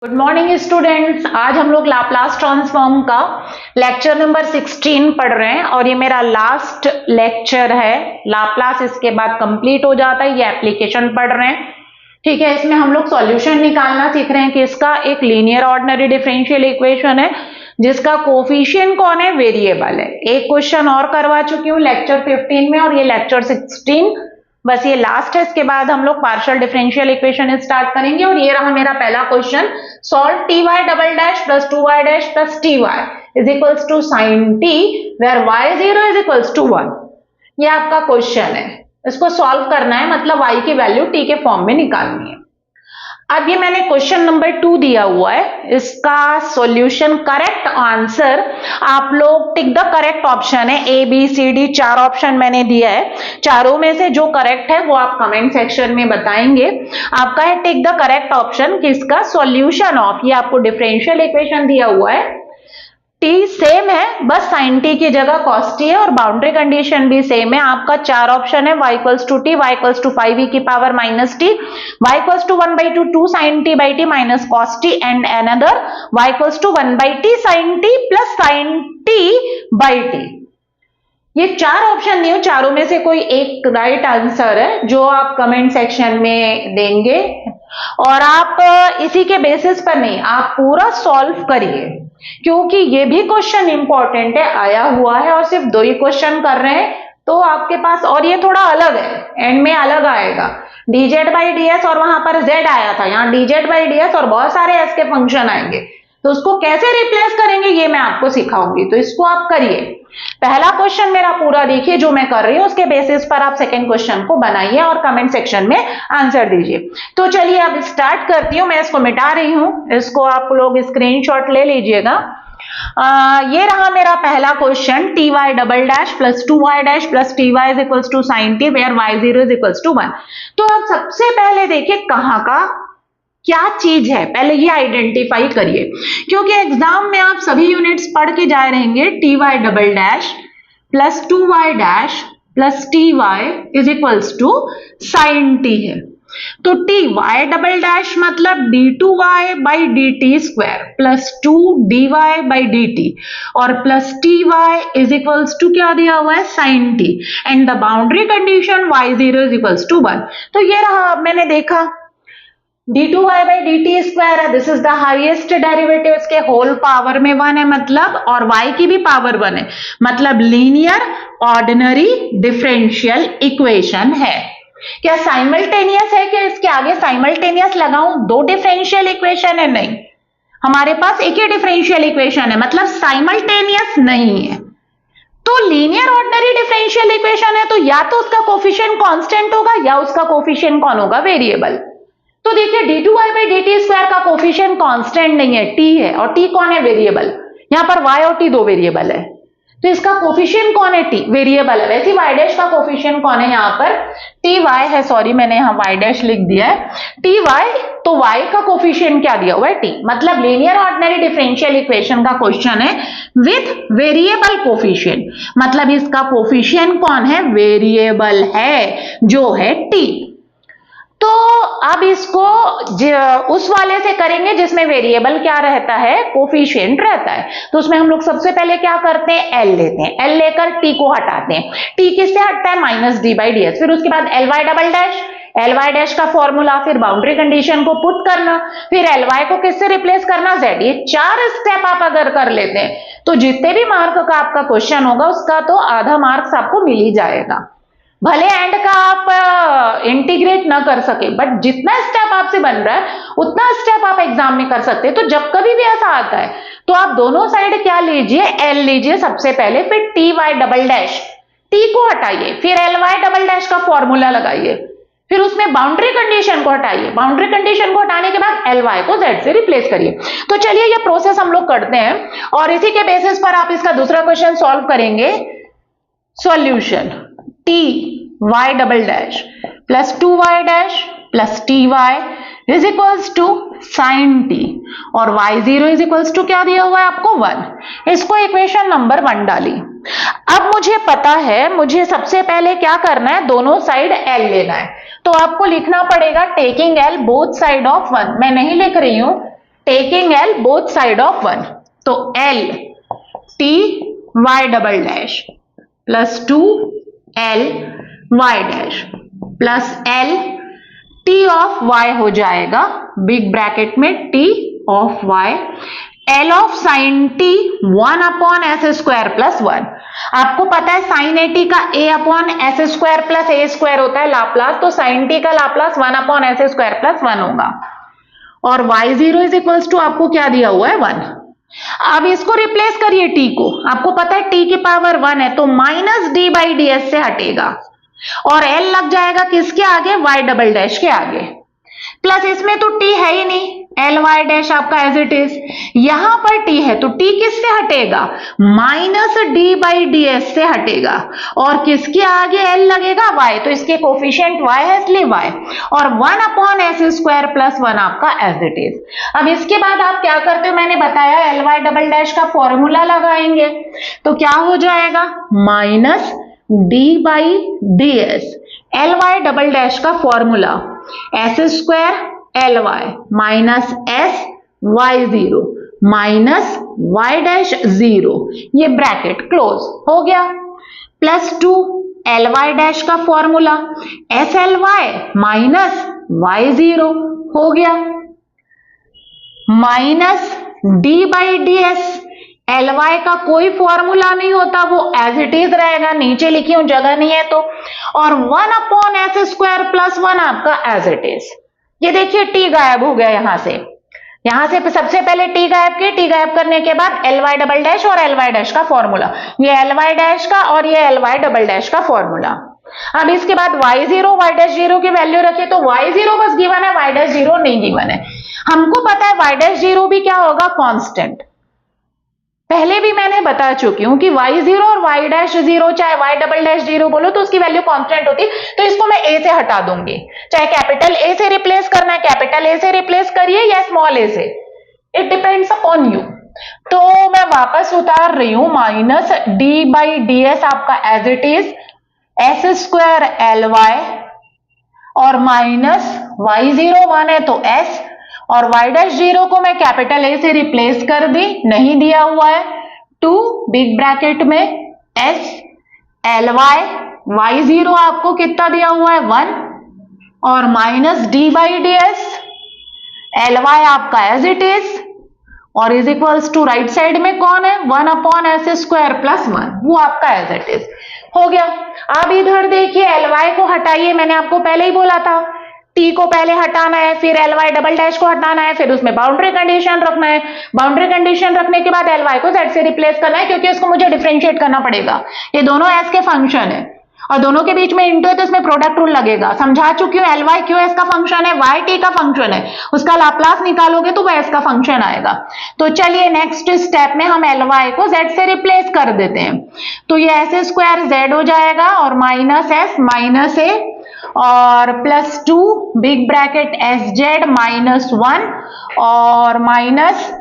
Good morning students. आज हम लोग लाप्लास ट्रांसफॉर्म का लेक्चर नंबर 16 पढ़ रहे हैं और ये मेरा लास्ट लेक्चर है। लाप्लास इसके बाद कंप्लीट हो जाता है। ये एप्लीकेशन पढ़ रहे हैं, ठीक है। इसमें हम लोग सॉल्यूशन निकालना सीख रहे हैं कि इसका एक लीनियर ऑर्डिनरी डिफरेंशियल इक्वेशन है जिसका कोफिशिएंट कौन है, वेरिएबल है। एक क्वेश्चन और करवा चुकी हूँ लेक्चर 15 में और ये लेक्चर 16 बस ये लास्ट है। इसके बाद हम लोग पार्शियल डिफरेंशियल इक्वेशन स्टार्ट करेंगे और ये रहा मेरा पहला question. Solve T Y double dash plus 2y dash plus T Y is equals to sine T where y0 is equals to 1। ये आपका क्वेश्चन है, इसको सॉल्व करना है, मतलब y की वैल्यू t के फॉर्म में निकालनी है। अब ये मैंने क्वेश्चन नंबर 2 दिया हुआ है, इसका सॉल्यूशन करेक्ट आंसर आप लोग टिक द करेक्ट ऑप्शन है। A B C D 4 option मैंने दिया है, चारों में से जो करेक्ट है वो आप कमेंट सेक्शन में बताएंगे। आपका है टिक द करेक्ट ऑप्शन कि इसका सॉल्यूशन ऑफ, ये आपको डिफरेंशियल इक्वेशन दिया हुआ है, t सेम है, बस sin t की जगह cos t है और बाउंड्री कंडीशन भी सेम है। आपका 4 ऑप्शन है, y इक्वल्स टू टी, y इक्वल्स टू 5e की power minus T, y equals to 1/2 2 sin t by t minus cos t and another y equals to 1/t sin t plus sin t by t। ये 4 option दिए, चारों में से कोई एक right answer है जो आप कमेंट सेक्शन में देंगे और आप इसी के बेसिस पर नहीं, आप पूरा सॉल्व करिए क्योंकि ये भी क्वेश्चन इंपॉर्टेंट है, आया हुआ है और सिर्फ 2 ही क्वेश्चन कर रहे हैं तो आपके पास, और ये थोड़ा अलग है, एंड में अलग आएगा dz बाई ds और वहां पर z आया था, यहाँ dz बाई ds और बहुत सारे s के फंक्शन आएंगे तो उसको कैसे रिप्लेस करेंगे ये मैं आपको सिखाऊंगी, तो इसको आप करिए। पहला क्वेश्चन मेरा पूरा देखिए जो मैं कर रही हूं, उसके बेसिस पर आप सेकंड क्वेश्चन को बनाइए और कमेंट सेक्शन में आंसर दीजिए। तो चलिए अब स्टार्ट करती हूं, मैं इसको मिटा रही हूं, इसको आप लोग स्क्रीनशॉट ले लीजिएगा। ये रहा मेरा पहला question, T Y double dash plus 2y dash plus T Y is equals to sine T where y0 is equals to 1। तो अब सबसे पहले देखिए कहां का क्या चीज है, पहले ये आइडेंटिफाई करिए क्योंकि एग्जाम में आप सभी यूनिट्स पढ़ के जा रहेंगे। T Y double dash plus 2y dash plus T Y is equals to sine T है, तो टी वाई डबल डैश मतलब d2y by D T square plus 2dy by D T और plus T Y is equals to क्या दिया हुआ है, sine T and the boundary condition y0 is equals to 1। तो ये रहा, मैंने देखा d2y by D T square है, this is the highest derivative, इसके होल पावर में 1 है मतलब, और y की भी पावर 1 है मतलब लीनियर ऑर्डिनरी डिफरेंशियल इक्वेशन है। क्या साइमल्टेनियस है, क्या इसके आगे साइमल्टेनियस लगाऊं, 2 डिफरेंशियल इक्वेशन है? नहीं, हमारे पास एक ही डिफरेंशियल इक्वेशन है मतलब साइमल्टेनियस नहीं है। तो लीनियर ऑर्डिनरी डिफरेंशियल इक्वेशन है तो या तो उसका कोफिशिएंट कांस्टेंट होगा या उसका कोफिशिएंट कौन होगा, वेरिएबल। तो देखिए d2y by D T square का कोफिशिएंट कांस्टेंट नहीं है, t है, और t कौन है, वेरिएबल। यहां पर y और t 2 वेरिएबल है तो इसका कोफिशिएंट कौन है, t वेरिएबल है। वैसे y डैश का कोफिशिएंट कौन है, यहाँ पर ty है, सॉरी मैंने यहाँ y डैश लिख दिया है, ty, तो y का कोफिशिएंट क्या दिया हुआ है, t, मतलब लीनियर ऑर्डिनरी डिफरेंशियल इक्वेशन का क्वेश्चन है विथ वेरिएबल कोफिशिएंट, मतलब इसका कोफिशिएंट कौन है, वेरिएबल है जो है t। तो अब इसको उस वाले से करेंगे जिसमें वेरिएबल क्या रहता है, कोफिशिएंट रहता है। तो उसमें हम लोग सबसे पहले क्या करते हैं, एल लेते हैं, एल लेकर टी को हटाते हैं। टी किससे हटता है, minus D by D S. फिर उसके बाद L Y double dash, L Y dash का फॉर्मूला, फिर बाउंड्री कंडीशन को पुट करना, फिर एल वाई को किससे रिप्लेस करना, जेड। ये 4 स्टेप आप अगर कर लेते हैं तो जितने भी मार्क का आपका क्वेश्चन होगा उसका तो आधा मार्क्स आपको मिल ही जाएगा। भले एंड का आप इंटीग्रेट ना कर सके बट जितना स्टेप आपसे बन रहा है उतना स्टेप आप एग्जाम में कर सकते हैं। तो जब कभी भी ऐसा आता है तो आप दोनों साइड क्या लीजिए, एल लीजिए सबसे पहले, फिर T Y double dash, T को हटाइए, फिर एल वाई डबल डैश का फॉर्मूला लगाइए, फिर उसमें बाउंड्री कंडीशन को हटाइए, बाउंड्री कंडीशन को हटाने के बाद एल वाई को जेड से रिप्लेस करिए। तो चलिए ये प्रोसेस हम लोग करते हैं और इसी के बेसिस पर आप इसका दूसरा क्वेश्चन सॉल्व करेंगे। Solution T Y double dash plus 2y dash plus T Y is equals to sine T और y0 इज इक्वल्स टू क्या दिया हुआ है आपको, 1। इसको इक्वेशन नंबर 1 डाली। अब मुझे पता है मुझे सबसे पहले क्या करना है, दोनों साइड l लेना है, तो आपको लिखना पड़ेगा taking l both side of 1। मैं नहीं लिख रही हूं, taking L both side of 1, तो L T Y double dash plus 2 L Y dash plus L T of Y हो जाएगा बिग ब्रैकेट में T of Y, L of sine T 1 upon S square plus 1। आपको पता है sine A T का A upon S square plus A square होता है Laplace, तो साइन टी का Laplace 1 upon S square plus 1 होगा, और y0 इज इक्वल्स टू आपको क्या दिया हुआ है 1। अब इसको रिप्लेस करिए t को, आपको पता है t की पावर 1 है तो minus D by D S से हटेगा और l लग जाएगा किसके आगे, y डबल डैश के आगे, प्लस इसमें तो t है ही नहीं, एल वाई डैश आपका एज इट इज, यहां पर t है तो t किससे हटेगा, minus D by D S से हटेगा, और किसके आगे l लगेगा y, तो इसके कोफिशिएंट y है इसलिए y, और 1 अपॉन एस स्क्वायर प्लस 1 आपका एज इट इज। अब इसके बाद आप क्या करते हो, मैंने बताया एल वाई डबल डैश का फॉर्मूला लगाएंगे, तो क्या हो जाएगा minus D by D S, L Y double dash का formula S square L Y minus S Y zero minus Y dash zero, ये ब्रैकेट क्लोज हो गया, प्लस 2 एल वाई डैश का formula S L Y minus Y zero हो गया, minus D by D S, L Y का कोई formula नहीं होता, वो एज इट इज रहेगा, नीचे लिखी हूं जगह नहीं है तो, और 1 अपॉन एस स्क्वायर प्लस 1 आपका एज इट इज। ये देखिए टी गायब हो गया यहां से सबसे पहले टी गायब किए, टी गायब करने के बाद एल वाई डबल डैश और एल वाई डैश का फॉर्मूला, ये एल वाई डैश का और ये एल वाई डबल डैश का फॉर्मूला। अब इसके बाद y0 y डैश जीरो की वैल्यू रखिए, तो y0 बस गिवन है, y डैश जीरो नहीं गिवन है। हमको पता है y डैश जीरो भी क्या होगा, कांस्टेंट, पहले भी मैंने बता चुकी हूं कि y0 और y डैश जीरो चाहे y डबल डैश जीरो बोलो तो उसकी वैल्यू कांस्टेंट होती है, तो इसको मैं a से हटा दूंगी, चाहे कैपिटल A से रिप्लेस करना है कैपिटल A से रिप्लेस करिए या स्मॉल a से, इट डिपेंड्स अपॉन यू। तो मैं वापस उतार रही हूं minus D by D S आपका as it is S square L Y, और माइनस y0 1 है तो s, और y डैश जीरो को मैं कैपिटल A से रिप्लेस कर दी, नहीं दिया हुआ है, 2 बिग ब्रैकेट में s एल वाई, y0 आपको कितना दिया हुआ है 1, और minus D by D S L Y आपका एज इट इज, और is equals to right side में कौन है 1 अपॉन एस स्क्वायर प्लस 1, वो आपका एज इट इज हो गया। अब इधर देखिए एल वाई को हटाइए, मैंने आपको पहले ही बोला था टी को पहले हटाना है, फिर एल वाई डबल डैश को हटाना है, फिर उसमें बाउंड्री कंडीशन रखना है, बाउंड्री कंडीशन रखने के बाद एल वाई को जेड से रिप्लेस करना है, क्योंकि उसको मुझे डिफरेंशिएट करना पड़ेगा, ये दोनों एस के फंक्शन है और दोनों के बीच में इंटू है तो इसमें प्रोडक्ट रूल लगेगा, समझा चुकी हूं, एल वाई क्यों एस का फंक्शन है, वाई टी का फंक्शन है, उसका लाप्लास निकालोगे तो वह एस का फंक्शन आएगा। तो चलिए नेक्स्ट स्टेप में हम एल वाई को जेड से रिप्लेस कर देते हैं, तो ये एस स्क्वायर जेड हो जाएगा और माइनस एस माइनस ए और plus 2 big bracket S Z minus 1 और minus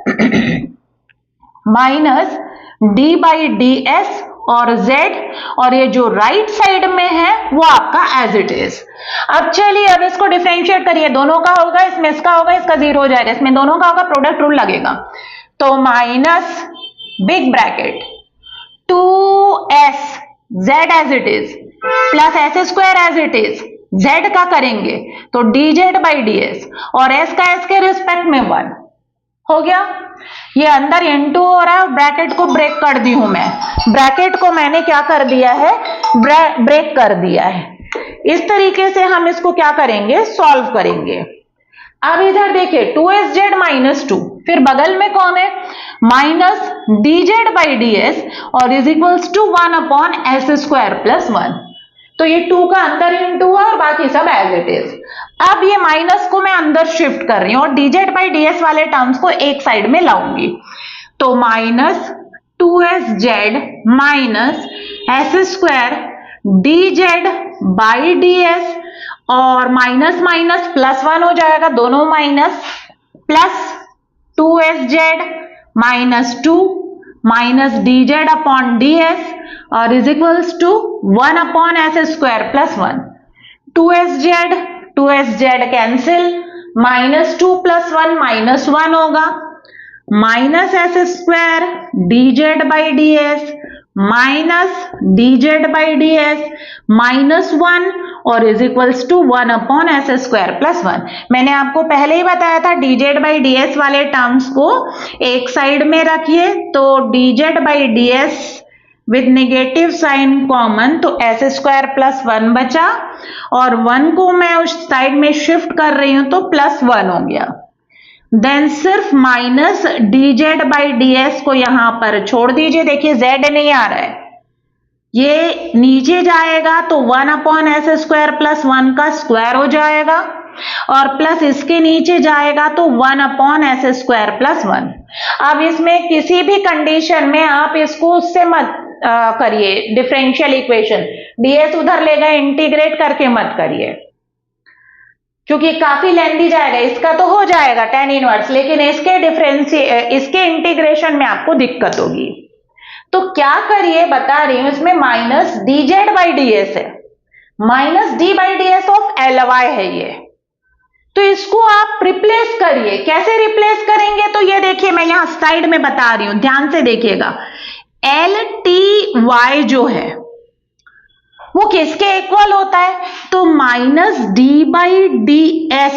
minus D by D S और z, और ये जो राइट साइड में है वो आपका एज इट इज। अब चलिए अब इसको डिफरेंशिएट करिए, दोनों का होगा, इसमें इसका होगा, इसका जीरो हो जाएगा, इसमें दोनों का होगा, प्रोडक्ट रूल लगेगा, तो minus big bracket 2s z as it is plus S square as it is, z का करेंगे तो dz बाई ds और s का s के रिस्पेक्ट में 1 हो गया। ये अंदर इनटू हो रहा है, ब्रैकेट को ब्रेक कर दी हूं मैं, ब्रैकेट को मैंने क्या कर दिया है, ब्रेक कर दिया है। इस तरीके से हम इसको क्या करेंगे, सॉल्व करेंगे। अब इधर देखिए 2sz माइनस 2, फिर बगल में कौन है माइनस dz बाई ds और is equals to 1 upon S square plus 1, तो ये 2 का अंदर इंटू है और बाकी सब एज इट इज। अब ये माइनस को मैं अंदर शिफ्ट कर रही हूँ और dz बाई ds वाले टर्म्स को एक साइड में लाऊंगी, तो minus 2sz minus S square dz by ds और माइनस माइनस प्लस 1 हो जाएगा, दोनों minus, plus 2sz minus 2 minus dz upon ds और is equals to 1 upon S square plus 1, 2sz cancel, -2 + 1 -1 होगा, minus S square dz/ds minus dz/ds -1 और is equals to 1/s² + 1। मैंने आपको पहले ही बताया था dz/ds वाले टर्म्स को एक साइड में रखिए, तो dz/ds with negative sign common, तो s² + 1 बचा और 1 को मैं उस साइड में शिफ्ट कर रही हूं तो +1 हो गया। देन सिर्फ माइनस dz/ds को यहां पर छोड़ दीजिए। देखिए z नहीं आ रहा है, ये नीचे जाएगा तो 1/s² + 1 का स्क्वायर हो जाएगा और प्लस इसके नीचे जाएगा तो 1/s² + 1। अब इसमें किसी भी कंडीशन में आप इसको उससे मत करिए, डिफरेंशियल इक्वेशन ds उधर ले गए, इंटीग्रेट करके मत करिए क्योंकि काफी लेंथी जाएगा। इसका तो हो जाएगा tan इनवर्स, लेकिन इसके इंटीग्रेशन में आपको दिक्कत होगी। तो क्या करिए बता रही हूं, इसमें माइनस dz/ds है, माइनस d/ds ऑफ ly है ये, तो इसको आप रिप्लेस करिए। कैसे रिप्लेस करेंगे, तो ये देखिए मैं यहां साइड में बता रही हूं, ध्यान से देखिएगा। LTY जो है वो किसके इक्वल होता है, तो माइनस d/ds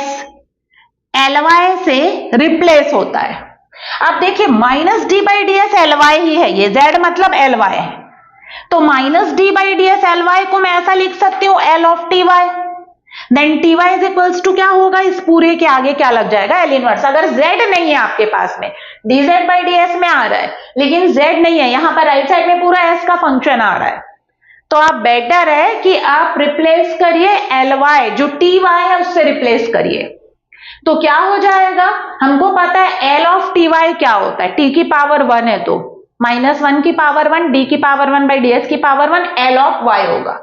ly से रिप्लेस होता है। अब देखिए माइनस d/ds ly ही है, ये z मतलब ly है, तो माइनस d/ds ly को मैं ऐसा लिख सकती हूं L(ty), then ty is equals to क्या होगा, इस पूरे के आगे क्या लग जाएगा, L इनवर्स। अगर z नहीं है आपके पास में, dz/ds में आ रहा है लेकिन z नहीं है, यहां पर राइट साइड में पूरा s का फंक्शन आ रहा है, तो आप बेटर है कि आप रिप्लेस करिए ly, जो ty है उससे रिप्लेस करिए। तो क्या हो जाएगा, हमको पता है L(ty) क्या होता है, t की पावर 1 है तो -1 की पावर 1 d की पावर 1/ds की पावर 1 L(y) होगा।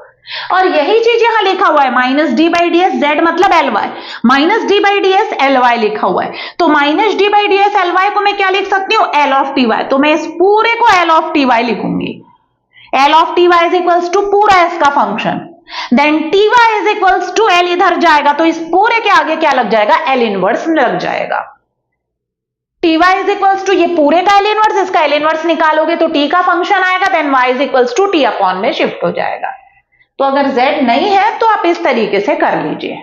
और यही चीज यहां लिखा हुआ है, माइनस d/ds z मतलब ly, माइनस d/ds ly लिखा हुआ है, तो माइनस d/ds ly को मैं क्या लिख सकती हूँ, L(ty), तो मैं इस पूरे को L(ty) लिखूंगी। L(ty) इज इक्वल्स टू पूरा इसका function, then ty is equals to L इधर जाएगा तो इस पूरे के आगे क्या लग जाएगा, L इनवर्स लग जाएगा। ty इज इक्वल्स टू ये पूरे का L इनवर्स, इसका L इनवर्स निकालोगे तो t का फंक्शन आएगा, then y is equals to t/ में शिफ्ट हो जाएगा। तो अगर z नहीं है तो आप इस तरीके से कर लीजिए।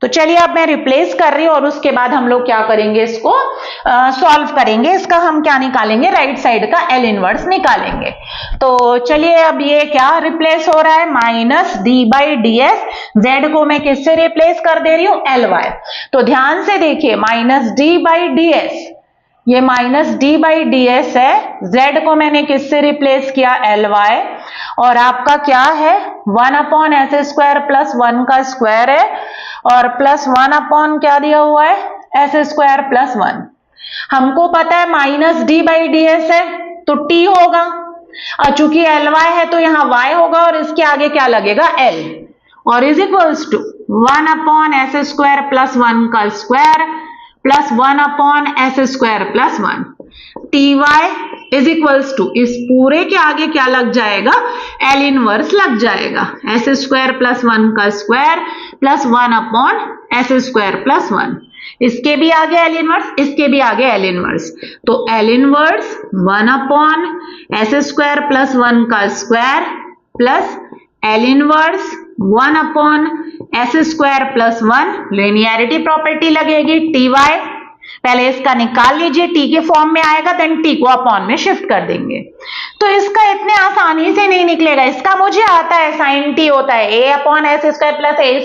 तो चलिए अब मैं रिप्लेस कर रही हूं और उसके बाद हम लोग क्या करेंगे, इसको सॉल्व करेंगे। इसका हम क्या निकालेंगे, राइट साइड का L इनवर्स निकालेंगे। तो चलिए अब ये क्या रिप्लेस हो रहा है, माइनस d/ds, z को मैं किससे रिप्लेस कर दे रही हूं, ly। तो ध्यान से देखिए, माइनस d/ds, ये माइनस d/ds है, z को मैंने किससे रिप्लेस किया, ly, और आपका क्या है 1/s² + 1 का स्क्वायर है और प्लस 1/ क्या दिया हुआ है, s² + 1। हमको पता है माइनस d/ds है तो t होगा, और चूंकि ly है तो यहाँ y होगा और इसके आगे क्या लगेगा, L, और इज इक्वल्स टू 1/s² + 1 का square plus 1/s² + 1। ty is equals to इस पूरे के आगे क्या लग जाएगा, L इनवर्स लग जाएगा, s² + 1 का स्क्वायर प्लस 1/s² + 1। इसके भी आगे L इनवर्स, इसके भी आगे L इनवर्स, तो L इनवर्स 1/s² + 1 का square plus L inverse 1/s² + 1, linearity property लगेगी, ty पहले इसका निकाल लीजिए, t के फॉर्म में आएगा, देन t को अपॉन में शिफ्ट कर देंगे। तो इसका इतने आसानी से नहीं निकलेगा, इसका मुझे आता है sin t होता है a/s² + a²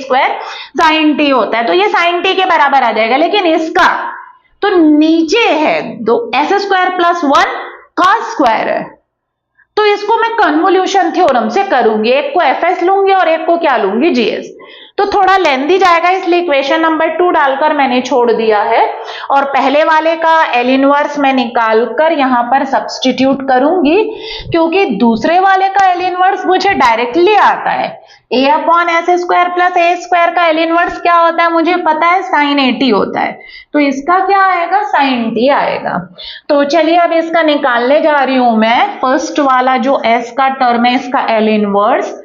sin t होता है, तो ये sin t के बराबर आ जाएगा। लेकिन इसका तो नीचे है दो s² + 1 का स्क्वायर है, तो इसको मैं कन्वोल्यूशन थ्योरम से करूंगी, एक को fs लूंगी और एक को क्या लूंगी, gs। तो थोड़ा लेंथी जाएगा, इसलिए इक्वेशन नंबर 2 डालकर मैंने छोड़ दिया है और पहले वाले का L इनवर्स मैं निकालकर यहां पर सब्स्टिट्यूट करूंगी, क्योंकि दूसरे वाले का L इनवर्स मुझे डायरेक्टली आता है। a/s² + a² का L इनवर्स क्या होता है मुझे पता है, sin 80 होता है, तो इसका क्या आएगा, sin t आएगा। तो चलिए अब इसका निकालने जा रही हूं मैं, फर्स्ट वाला जो s का टर्म है इसका L इनवर्स।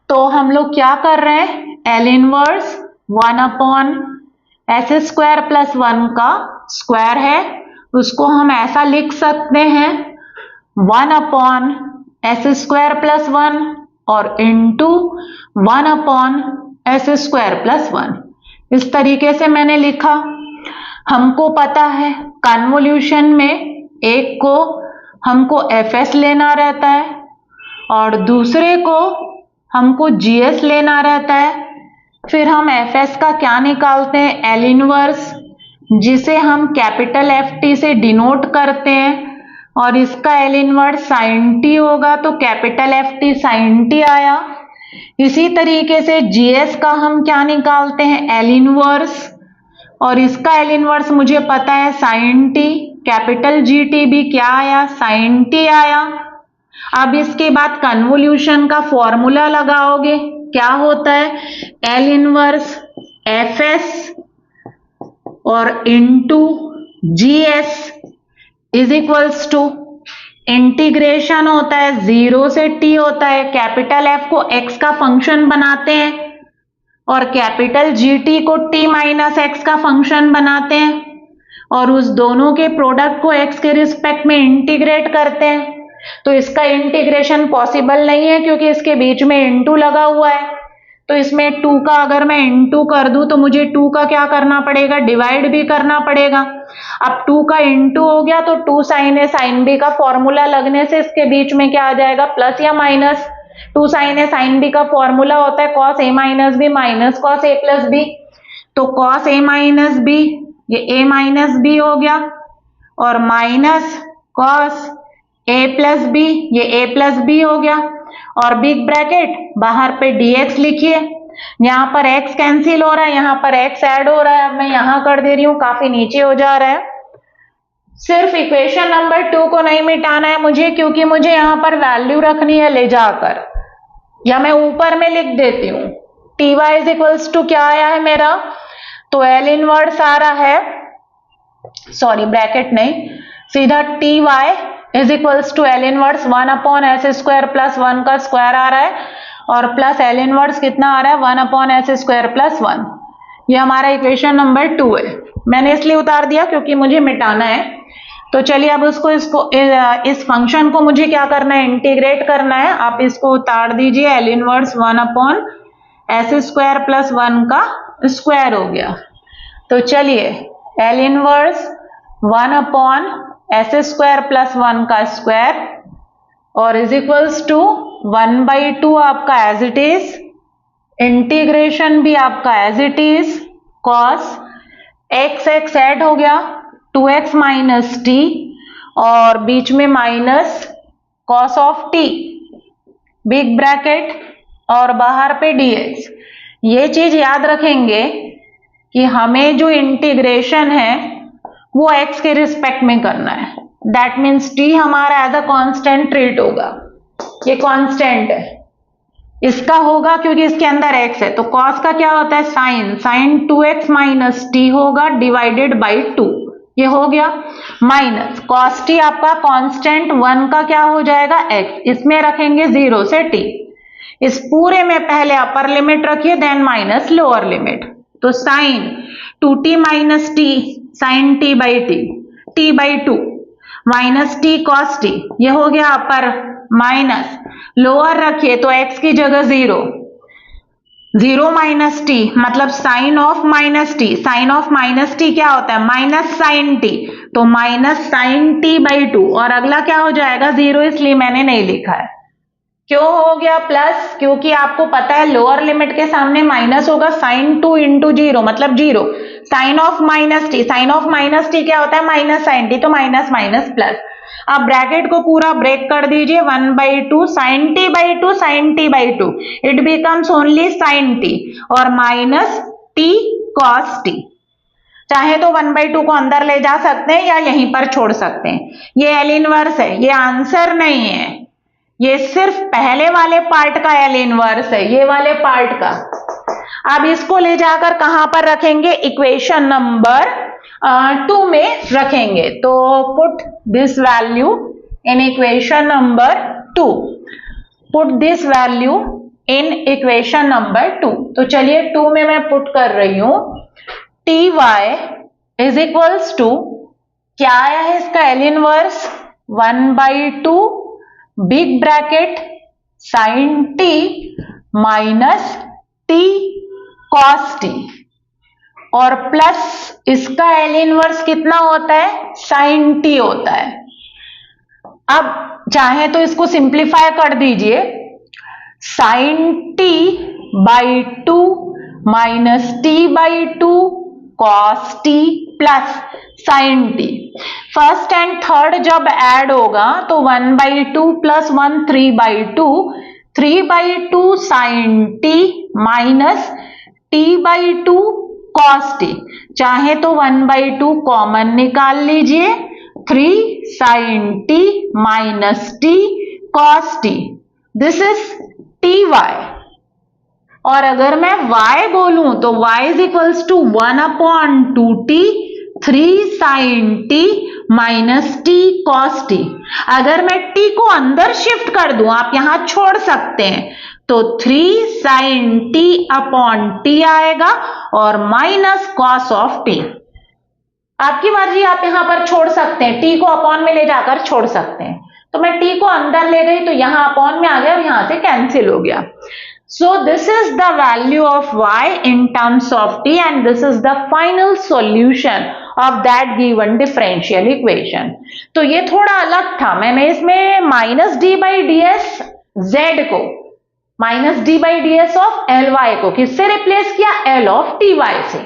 तो हम लोग क्या कर रहे हैं, L inverse 1/s² S square plus 1 का स्क्वायर है, उसको हम ऐसा लिख सकते हैं 1 अपॉन एस स्क्वायर प्लस 1 और into 1 upon S square plus 1। इस तरीके से मैंने लिखा। हमको पता है कन्वोल्यूशन में एक को हमको एफएस लेना रहता है और दूसरे को हमको जीएस लेना रहता है। फिर हम एफएस का क्या निकालते हैं, एल इनवर्स, जिसे हम कैपिटल एफ टी से डिनोट करते हैं और इसका एल इनवर्स साइन टी होगा, तो capital F T sine T आया। इसी तरीके से जीएस का हम क्या निकालते हैं, एल इनवर्स, और इसका एल इनवर्स मुझे पता है sine T, capital G T भी क्या आया, साइन टी आया। अब इसके बाद कन्वोल्यूशन का फॉर्मूला लगाओगे, क्या होता है, एल इनवर्स एफ एस और into G S is equals to integration होता है 0 से t होता है। कैपिटल एफ को x का फंक्शन बनाते हैं और कैपिटल जी टी को t माइनस एक्स का फंक्शन बनाते हैं और उस दोनों के प्रोडक्ट को x के रिस्पेक्ट में इंटीग्रेट करते हैं। तो इसका इंटीग्रेशन पॉसिबल नहीं है क्योंकि इसके बीच में इनटू लगा हुआ है। तो इसमें 2 का अगर मैं इनटू कर दूं तो मुझे 2 का क्या करना पड़ेगा, डिवाइड भी करना पड़ेगा। अब 2 का इनटू हो गया तो 2 साइन ए साइन बी का फॉर्मूला लगने से इसके बीच में क्या आ जाएगा, प्लस या माइनस। 2 साइन ए साइन बी का फॉर्मूला होता है cos A minus B minus cos A plus B. तो कॉस ए माइनस बी, ये ए माइनस बी हो गया, और minus cos A plus B, ये ए प्लस बी हो गया, और बिग ब्रैकेट बाहर पे dx लिखिए। यहाँ पर x कैंसिल हो रहा है, यहाँ पर x ऐड हो रहा है। अब मैं यहाँ कर दे रही हूँ, काफी नीचे हो जा रहा है। सिर्फ इक्वेशन नंबर 2 को नहीं मिटाना है मुझे, क्योंकि मुझे यहाँ पर वैल्यू रखनी है ले जाकर, या मैं ऊपर में लिख देती हूँ। T Y is equals to क्या आया है मेरा, तो एल इनवर्स आ रहा है, सॉरी ब्रैकेट नहीं, सीधा T Y is equals to L inverse 1 upon S square plus 1 का स्क्वायर आ रहा है, और प्लस एल इनवर्स कितना आ रहा है, 1 अपॉन एस स्क्वायर प्लस 1। ये हमारा इक्वेशन नंबर 2 है। मैंने इसलिए उतार दिया क्योंकि मुझे मिटाना है। तो चलिए अब इसको इस फंक्शन को मुझे क्या करना है, इंटीग्रेट करना है। आप इसको उतार दीजिए, L inverse 1 upon S square plus 1 का स्क्वायर हो गया। तो चलिए L inverse 1 upon S square plus 1 का स्क्वायर और इज इक्वल्स टू 1/2 आपका एज इट इज, इंटीग्रेशन भी आपका as it is, cos X X add हो गया 2x माइनस टी, और बीच में minus cos of T, big bracket, और बाहर पे dx। ये चीज याद रखेंगे कि हमें जो इंटीग्रेशन है वो x के रिस्पेक्ट में करना है। दैट मीन्स t हमारा एज अ कांस्टेंट ट्रीट होगा। ये कांस्टेंट है, इसका होगा क्योंकि इसके अंदर x है। तो cos का क्या होता है, साइन 2x माइनस टी होगा डिवाइडेड बाई 2, ये हो गया, माइनस cos t आपका कांस्टेंट 1 का क्या हो जाएगा, x, इसमें रखेंगे 0 से t। इस पूरे में पहले अपर लिमिट रखिए देन माइनस लोअर लिमिट। तो sine 2t minus T, sine t by T by 2 minus T cos T, ये हो गया अपर, माइनस लोअर रखिए तो x की जगह 0 माइनस टी मतलब sine of minus T. Sine of minus T क्या होता है, माइनस साइन टी, तो माइनस साइन टी बाई 2, और अगला क्या हो जाएगा 0, इसलिए मैंने नहीं लिखा है। क्यों हो गया प्लस, क्योंकि आपको पता है लोअर लिमिट के सामने माइनस होगा, साइन 2 इंटू 0 मतलब 0, sine of minus T, sine of minus T क्या होता है, माइनस साइन टी, तो माइनस माइनस प्लस। अब ब्रैकेट को पूरा ब्रेक कर दीजिए, 1/2 sine T by 2 sine T by 2, it becomes only sine T, और माइनस टी कॉस टी। चाहे तो 1/2 को अंदर ले जा सकते हैं या यहीं पर छोड़ सकते हैं। ये एल इनवर्स है, ये आंसर नहीं है, ये सिर्फ पहले वाले पार्ट का एल इनवर्स है, ये वाले पार्ट का। अब इसको ले जाकर कहां पर रखेंगे, इक्वेशन नंबर 2 में रखेंगे। तो put this value in equation number 2, put this value in equation number 2। तो चलिए 2 में मैं पुट कर रही हूं t Y is equals to, क्या आया है इसका L inverse, 1/2 big bracket sine t minus T cos t, और प्लस इसका एल इनवर्स कितना होता है, साइन टी होता है। अब चाहे तो इसको सिंप्लीफाई कर दीजिए, sine T by 2 minus t by 2 cos t plus sine t. First and third जब ऐड होगा तो 1/2 plus 1 3/2, 3/2 sine t minus t/2 cos t. चाहे तो 1/2 कॉमन निकाल लीजिए, 3 sine t minus T cos t, this is t y. और अगर मैं y बोलूं तो y is equals to 1/2t 3 sine t minus T cos T. अगर मैं t को अंदर शिफ्ट कर दूं, आप यहां छोड़ सकते हैं, तो 3 साइन टी अपॉन टी आएगा और माइनस कॉस ऑफ टी। आपकी मर्जी, आप यहां पर छोड़ सकते हैं, t को अपॉन में ले जाकर छोड़ सकते हैं। तो मैं t को अंदर ले गई तो यहां अपॉन में आ गया और यहां से कैंसिल हो गया। So this is the value of y in terms of t and this is the final solution of that given differential equation. तो ये थोड़ा अलग था, मैंने इसमें minus D by D S Z को, minus D by D S of L Y को किससे रिप्लेस किया, एल ऑफ टी वाई से।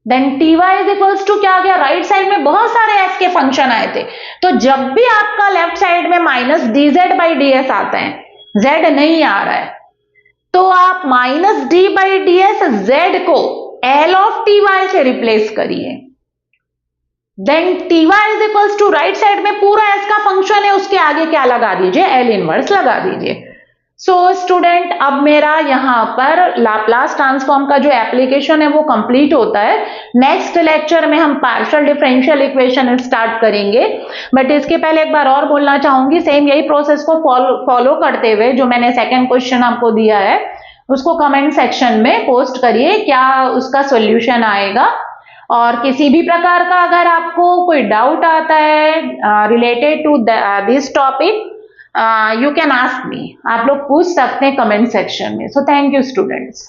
Then T Y is equals to क्या गया, राइट साइड में बहुत सारे एस के फंक्शन आए थे, तो जब भी आपका लेफ्ट साइड में minus d z by D s आता है, जेड नहीं आ रहा है, तो आप minus D by D S Z को एल ऑफ टी वाई से रिप्लेस करिए। Then T Y is equals to right side में पूरा एस का फंक्शन है, उसके आगे क्या लगा दीजिए, एल इनवर्स लगा दीजिए। सो स्टूडेंट, अब मेरा यहां पर लाप्लास ट्रांसफॉर्म का जो एप्लीकेशन है वो कंप्लीट होता है। नेक्स्ट लेक्चर में हम पार्शियल डिफरेंशियल इक्वेशन स्टार्ट करेंगे, बट इसके पहले एक बार और बोलना चाहूंगी, सेम यही प्रोसेस को फॉलो करते हुए जो मैंने सेकंड क्वेश्चन आपको दिया है उसको कमेंट सेक्शन में पोस्ट करिए, क्या उसका सॉल्यूशन आएगा। और किसी भी प्रकार का अगर आपको कोई डाउट आता है related to this topic, you can ask me, आप लोग पूछ सकते हैं कमेंट सेक्शन में। So thank you students.